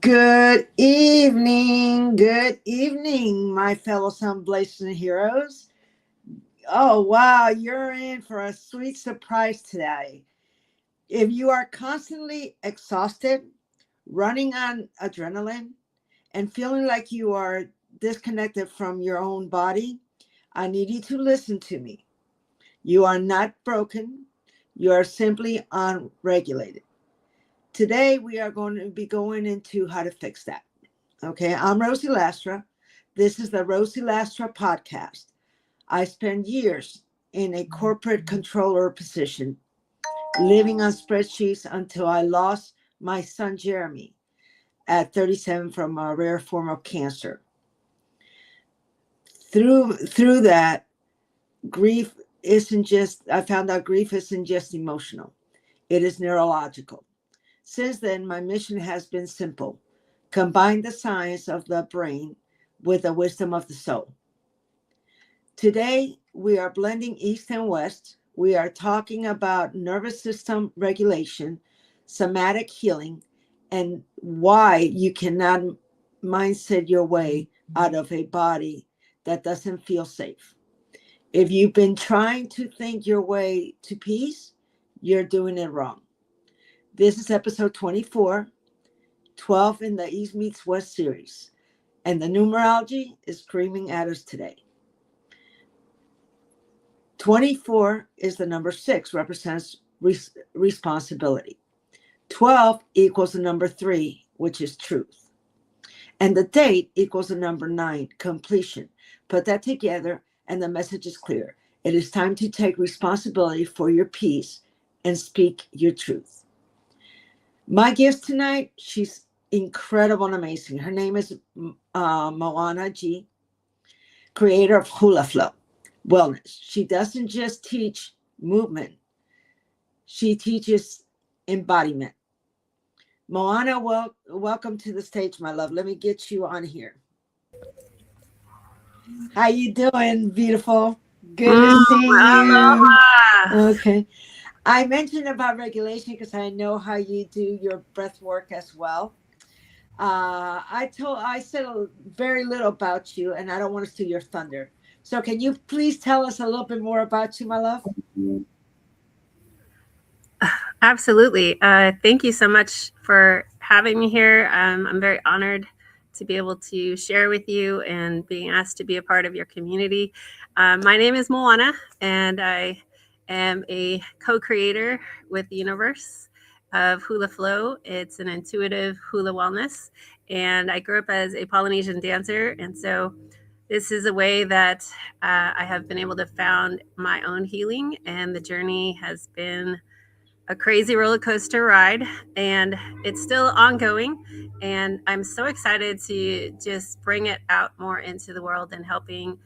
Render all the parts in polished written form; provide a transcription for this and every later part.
Good evening, my fellow Sunblazing heroes. Oh, wow, you're in for a sweet surprise today. If you are constantly exhausted, running on adrenaline, and feeling like you are disconnected from your own body, I need you to listen to me. You are not broken, you are simply unregulated. Today, we are going to be going into how to fix that. Okay, I'm Rosie Lastra. This is the Rosie Lastra Podcast. I spent years in a corporate controller position, living on spreadsheets until I lost my son Jeremy at 37 from a rare form of cancer. Through that, grief isn't just, I found out grief isn't just emotional, it is neurological. Since then, my mission has been simple: combine the science of the brain with the wisdom of the soul. Today, we are blending East and West. We are talking about nervous system regulation, somatic healing, and why you cannot mindset your way out of a body that doesn't feel safe. If you've been trying to think your way to peace, you're doing it wrong. This is episode 24, 12 in the East Meets West series, and the numerology is screaming at us today. 24 is the number 6, represents responsibility. 12 equals the number 3, which is truth. And the date equals the number 9, completion. Put that together and the message is clear. It is time to take responsibility for your peace and speak your truth. My guest tonight, she's incredible and amazing. Her name is Moana Yee, creator of Hula Flow Wellness. She doesn't just teach movement, she teaches embodiment. Moana, welcome to the stage, my love. Let me get you on here. How you doing, beautiful? Good to see you. Aloha. Okay. I mentioned about regulation because I know how you do your breath work as well. I said very little about you, and I don't want to steal your thunder. So, can you please tell us a little bit more about you, my love? Absolutely. Thank you so much for having me here. I'm very honored to be able to share with you and being asked to be a part of your community. My name is Moana, and I am a co-creator with the universe of Hula Flow. It's an intuitive hula wellness, and I grew up as a Polynesian dancer, and so this is a way that I have been able to found my own healing, and the journey has been a crazy roller coaster ride, and it's still ongoing. And I'm so excited to just bring it out more into the world and helping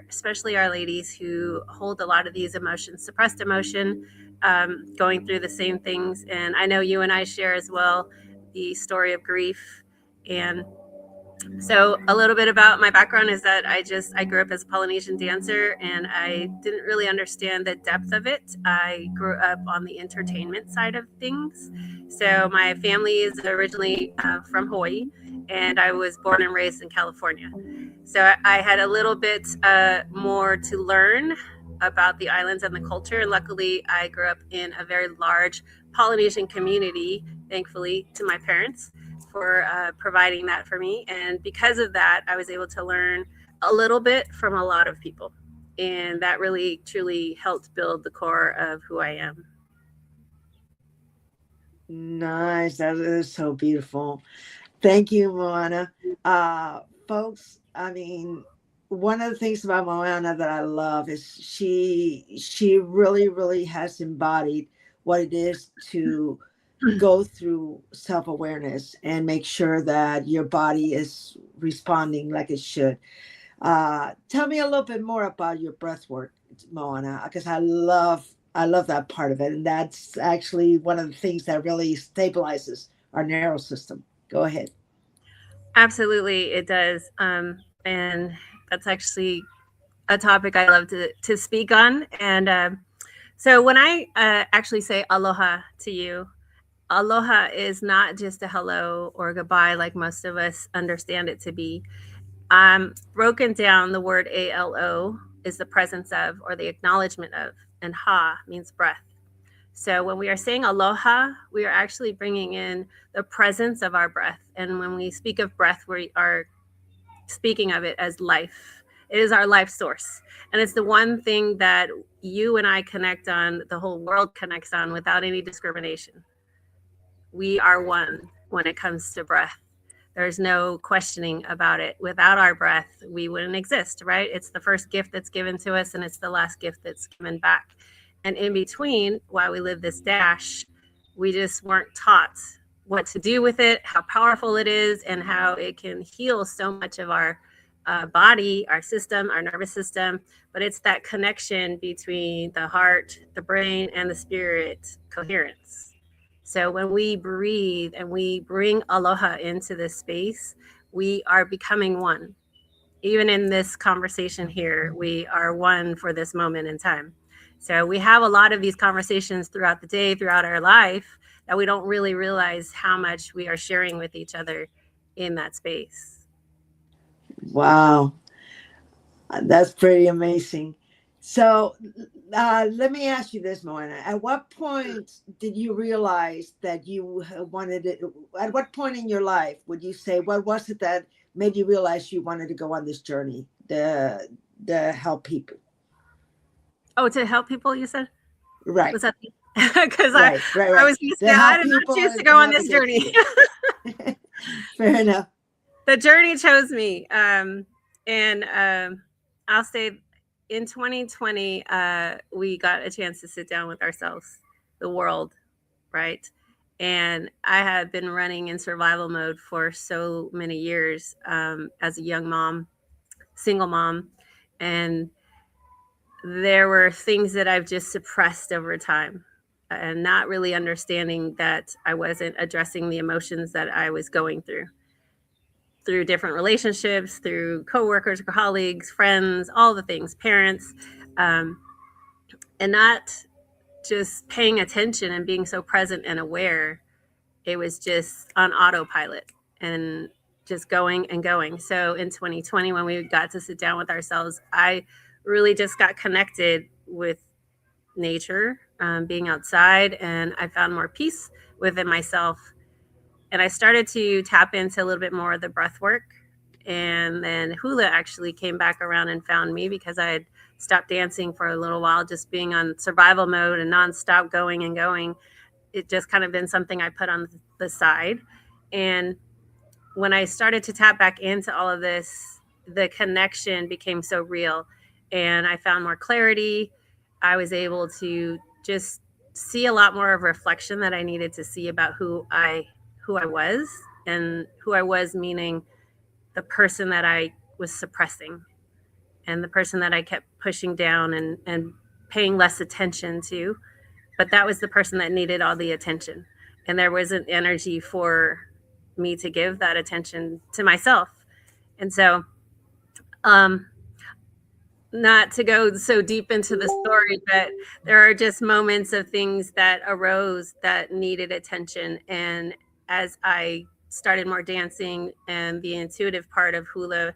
especially our ladies who hold a lot of these emotions, suppressed emotion, going through the same things. And I know you and I share as well the story of grief. And so a little bit about my background is that I grew up as a Polynesian dancer, and I didn't really understand the depth of it. I grew up on the entertainment side of things. So my family is originally from Hawaii, and I was born and raised in California. So I had a little bit more to learn about the islands and the culture. And luckily, I grew up in a very large Polynesian community, thankfully to my parents for providing that for me. And because of that, I was able to learn a little bit from a lot of people. And that really, truly helped build the core of who I am. Nice. That is so beautiful. Thank you, Moana. Folks, I mean, one of the things about Moana that I love is she really, really has embodied what it is to go through self-awareness and make sure that your body is responding like it should. Tell me a little bit more about your breath work, Moana, because I love that part of it, and that's actually one of the things that really stabilizes our nervous system. Go ahead. Absolutely, it does. And that's actually a topic I love to speak on. And so when I actually say aloha to you, aloha is not just a hello or goodbye like most of us understand it to be. Broken down, the word alo is the presence of or the acknowledgement of, and ha means breath. So when we are saying aloha, we are actually bringing in the presence of our breath. And when we speak of breath, we are speaking of it as life. It is our life source. And it's the one thing that you and I connect on, the whole world connects on without any discrimination. We are one when it comes to breath. There's no questioning about it. Without our breath, we wouldn't exist, right? It's the first gift that's given to us, and it's the last gift that's given back. And in between, while we live this dash, we just weren't taught what to do with it, how powerful it is, and how it can heal so much of our body, our system, our nervous system. But it's that connection between the heart, the brain, and the spirit coherence. So when we breathe and we bring aloha into this space, we are becoming one. Even in this conversation here, we are one for this moment in time. So we have a lot of these conversations throughout the day, throughout our life, that we don't really realize how much we are sharing with each other in that space. Wow, that's pretty amazing. So let me ask you this, Moana. At what point did you realize that you wanted it? At what point in your life would you say, what was it that made you realize you wanted to go on this journey to help people? Oh, to help people, you said? Right. Was that because Right. I was going to say, I did not choose to go on this journey. Fair enough. The journey chose me. And I'll say in 2020, we got a chance to sit down with ourselves, the world, right? And I had been running in survival mode for so many years as a young mom, single mom. And there were things that I've just suppressed over time and not really understanding that I wasn't addressing the emotions that I was going through different relationships, through coworkers, colleagues, friends, all the things, parents, and not just paying attention and being so present and aware. It was just on autopilot and just going and going. So in 2020, when we got to sit down with ourselves, I really just got connected with nature, being outside, and I found more peace within myself. And I started to tap into a little bit more of the breath work. And then Hula actually came back around and found me because I had stopped dancing for a little while, just being on survival mode and nonstop going and going. It just kind of been something I put on the side. And when I started to tap back into all of this, the connection became so real. And I found more clarity. I was able to just see a lot more of reflection that I needed to see about who I was, and who I was meaning the person that I was suppressing and the person that I kept pushing down and paying less attention to. But that was the person that needed all the attention. And there wasn't energy for me to give that attention to myself. And so, not to go so deep into the story, but there are just moments of things that arose that needed attention. And as I started more dancing and the intuitive part of hula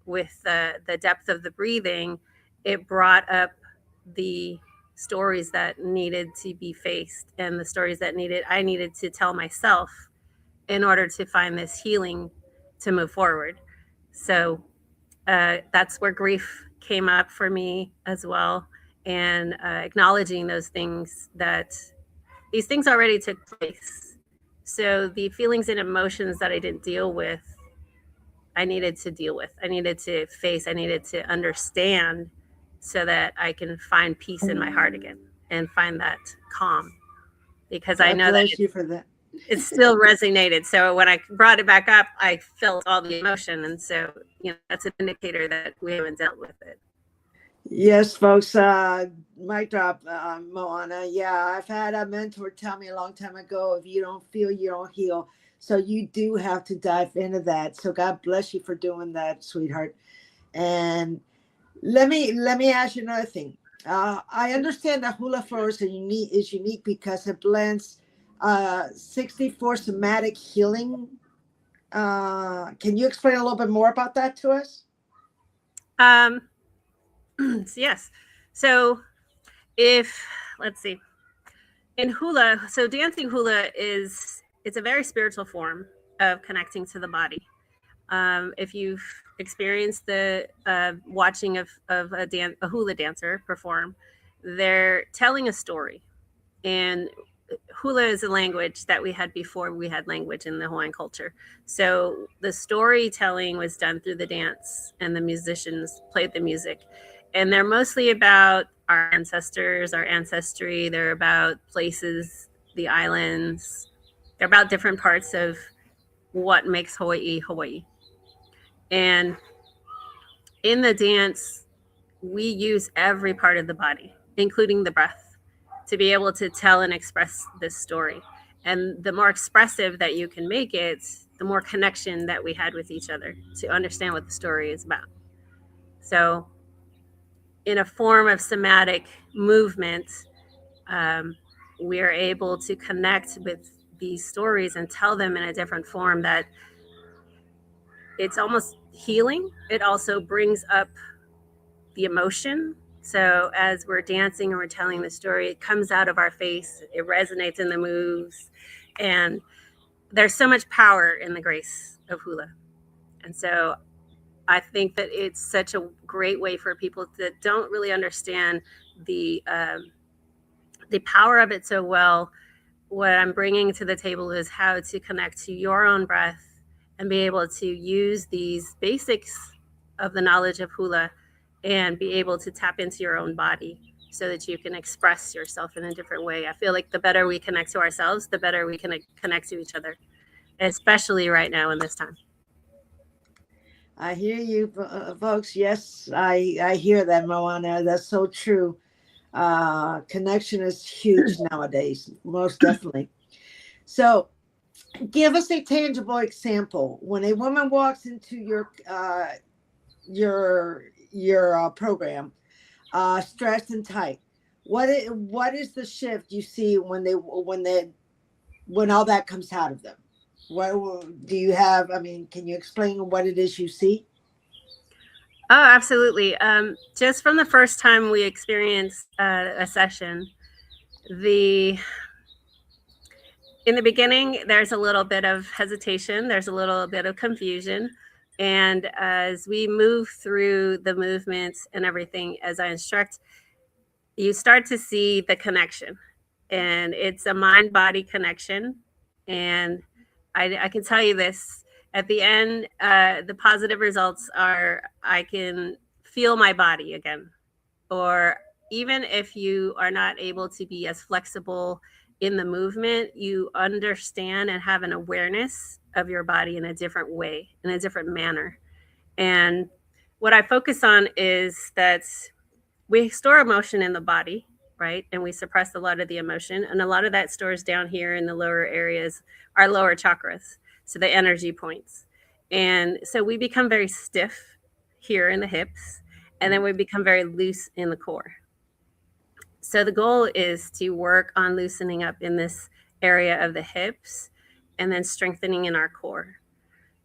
with the depth of the breathing, it brought up the stories that needed to be faced and the stories that I needed to tell myself in order to find this healing to move forward. So that's where grief came up for me as well, and acknowledging those things, that these things already took place. So the feelings and emotions that I didn't deal with, I needed to deal with. I needed to face. I needed to understand so that I can find peace in my heart again and find that calm. Because I know that you for that. It still resonated. So when I brought it back up, I felt all the emotion. And so, that's an indicator that we haven't dealt with it. Yes, folks, mic drop, Moana. Yeah, I've had a mentor tell me a long time ago, if you don't feel, you don't heal. So you do have to dive into that. So God bless you for doing that, sweetheart. And let me ask you another thing. I understand that hula floor is unique because it blends 64 somatic healing. Can you explain a little bit more about that to us? Um, yes. So if let's see, in hula, so dancing hula it's a very spiritual form of connecting to the body. If you've experienced the watching of a hula dancer perform, they're telling a story. And hula is a language that we had before we had language in the Hawaiian culture. So the storytelling was done through the dance, and the musicians played the music. And they're mostly about our ancestors, our ancestry. They're about places, the islands. They're about different parts of what makes Hawaii Hawaii. And in the dance, we use every part of the body, including the breath, to be able to tell and express this story. And the more expressive that you can make it, the more connection that we had with each other to understand what the story is about. So, in a form of somatic movement, we are able to connect with these stories and tell them in a different form that it's almost healing. It also brings up the emotion. So as we're dancing and we're telling the story, it comes out of our face, it resonates in the moves, and there's so much power in the grace of hula. And so I think that it's such a great way for people that don't really understand the power of it so well. What I'm bringing to the table is how to connect to your own breath and be able to use these basics of the knowledge of hula and be able to tap into your own body so that you can express yourself in a different way. I feel like the better we connect to ourselves, the better we can connect to each other, especially right now in this time. I hear you, folks. Yes, I hear that, Moana. That's so true. Connection is huge nowadays, most definitely. So, give us a tangible example. When a woman walks into your program, stressed and tight, what is the shift you see when all that comes out of them? What do you have? I mean, can you explain what it is you see? Oh, absolutely. Just from the first time we experienced a session, the in the beginning, there's a little bit of hesitation, there's a little bit of confusion. And as we move through the movements and everything, as I instruct, you start to see the connection. And it's a mind body connection. And I can tell you this at the end, the positive results are I can feel my body again. Or even if you are not able to be as flexible in the movement, you understand and have an awareness of your body in a different way, in a different manner. And what I focus on is that we store emotion in the body, right? And we suppress a lot of the emotion. And a lot of that stores down here in the lower areas, our lower chakras, so the energy points. And so we become very stiff here in the hips, and then we become very loose in the core. So the goal is to work on loosening up in this area of the hips and then strengthening in our core.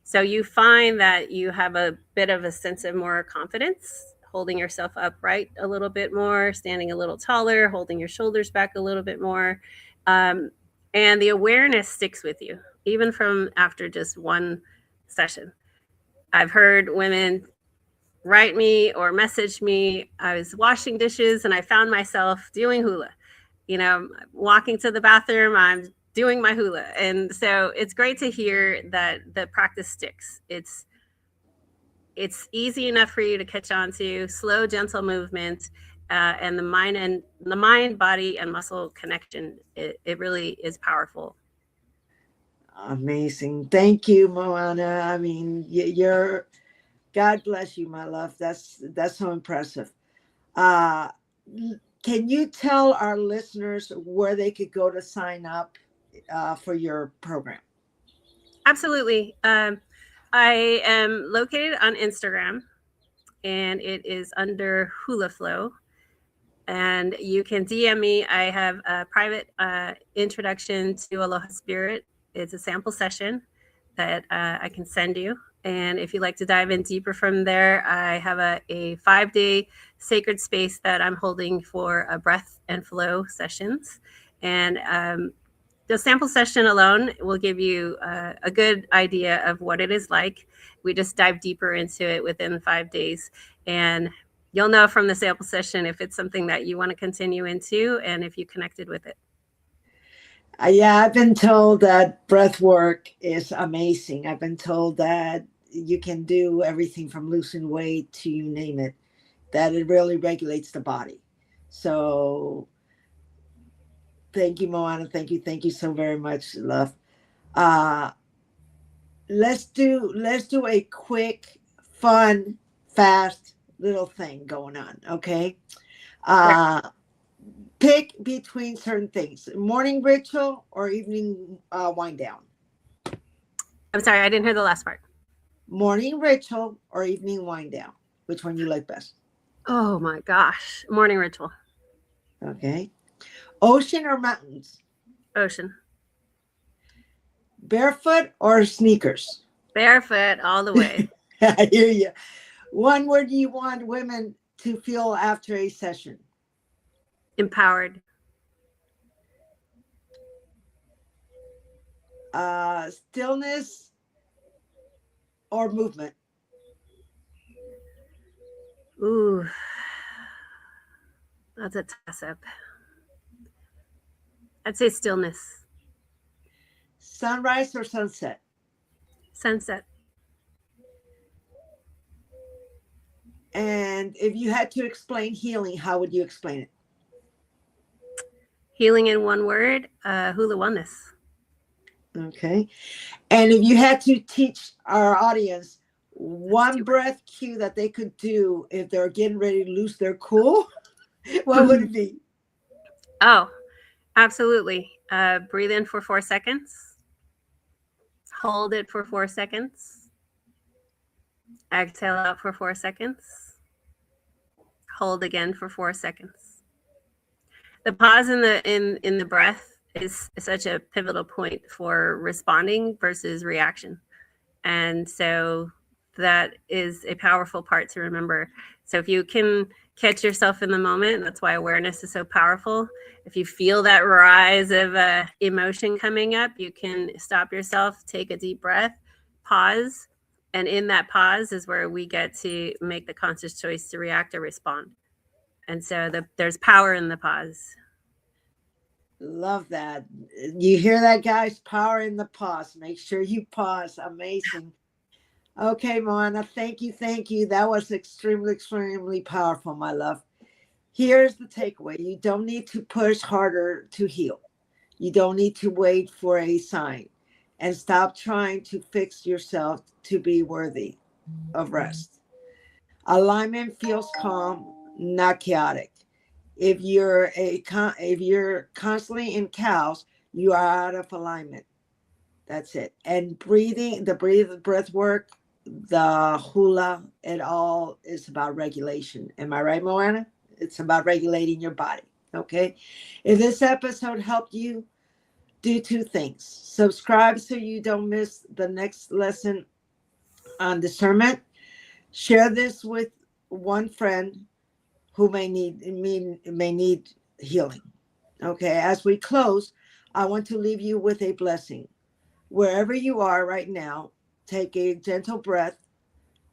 So you find that you have a bit of a sense of more confidence, holding yourself upright a little bit more, standing a little taller, holding your shoulders back a little bit more. And the awareness sticks with you, even from after just one session. I've heard women write me or message me. I was washing dishes and I found myself doing hula. You know, walking to the bathroom, I'm doing my hula. And so it's great to hear that the practice sticks. It's easy enough for you to catch on to, slow, gentle movement, and the mind, body, and muscle connection. It really is powerful. Amazing. Thank you, Moana. I mean, you're God bless you, my love. That's so impressive. Uh, can you tell our listeners where they could go to sign up for your program? Absolutely. I am located on Instagram, and it is under Hula Flow. And you can DM me. I have a private introduction to Aloha Spirit. It's a sample session that I can send you. And if you'd like to dive in deeper from there, I have a 5-day sacred space that I'm holding for breath and flow sessions. And the sample session alone will give you a good idea of what it is like. We just dive deeper into it within 5 days. And you'll know from the sample session if it's something that you want to continue into and if you connected with it. Yeah, I've been told that breath work is amazing. I've been told that you can do everything from losing weight to you name it, that it really regulates the body. So thank you, Moana. Thank you so very much, love. Let's do a quick, fun, fast little thing going on, okay? Pick between certain things: morning ritual or evening wind down. I'm sorry, I didn't hear the last part. Morning ritual or evening wind down. Which one you like best? Oh my gosh. Morning ritual. Okay. Ocean or mountains? Ocean. Barefoot or sneakers? Barefoot all the way. I hear you. One word you want women to feel after a session? Empowered. Stillness or movement? Ooh, that's a toss-up. I'd say stillness. Sunrise or sunset? Sunset. And if you had to explain healing, how would you explain it? Healing in one word, Hula oneness. Okay. And if you had to teach our audience one breath cue that they could do if they're getting ready to lose their cool, what would it be? Oh, absolutely. Breathe in for 4 seconds. Hold it for 4 seconds. Exhale out for 4 seconds. Hold again for 4 seconds. The pause in the breath is such a pivotal point for responding versus reaction. And so that is a powerful part to remember. So if you can catch yourself in the moment, that's why awareness is so powerful. If you feel that rise of emotion coming up, you can stop yourself, take a deep breath, pause. And in that pause is where we get to make the conscious choice to react or respond. And so there's power in the pause. Love that. You hear that, guys? Power in the pause. Make sure you pause. Amazing. Okay, Moana, thank you. That was extremely powerful, my love. Here's the takeaway. You don't need to push harder to heal. You don't need to wait for a sign, and stop trying to fix yourself to be worthy of rest. Alignment feels calm, not chaotic. If you're constantly in chaos, you are out of alignment. That's it. And the breath work, the hula, it all is about regulation. Am I right, Moana? It's about regulating your body. Okay. If this episode helped you, do 2 things. Subscribe so you don't miss the next lesson on discernment. Share this with one friend who may need healing. Okay. As we close, I want to leave you with a blessing. Wherever you are right now, take a gentle breath,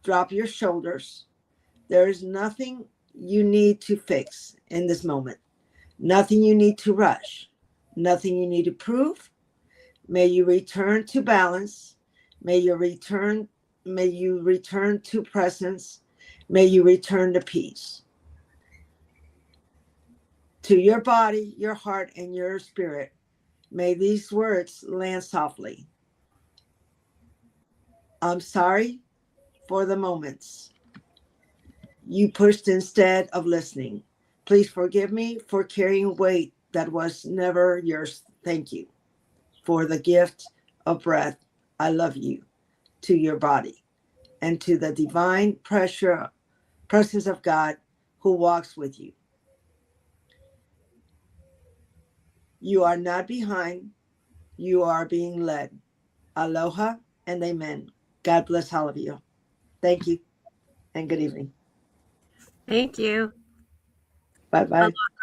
drop your shoulders. There is nothing you need to fix in this moment, nothing you need to rush, nothing you need to prove. May you return to balance. May you return to presence. May you return to peace. To your body, your heart, and your spirit, may these words land softly. I'm sorry for the moments you pushed instead of listening. Please forgive me for carrying weight that was never yours. Thank you for the gift of breath. I love you. To your body and to the divine presence of God who walks with you. You are not behind. You are being led. Aloha and amen. God bless all of you. Thank you and good evening. Thank you. Bye bye. Aloha.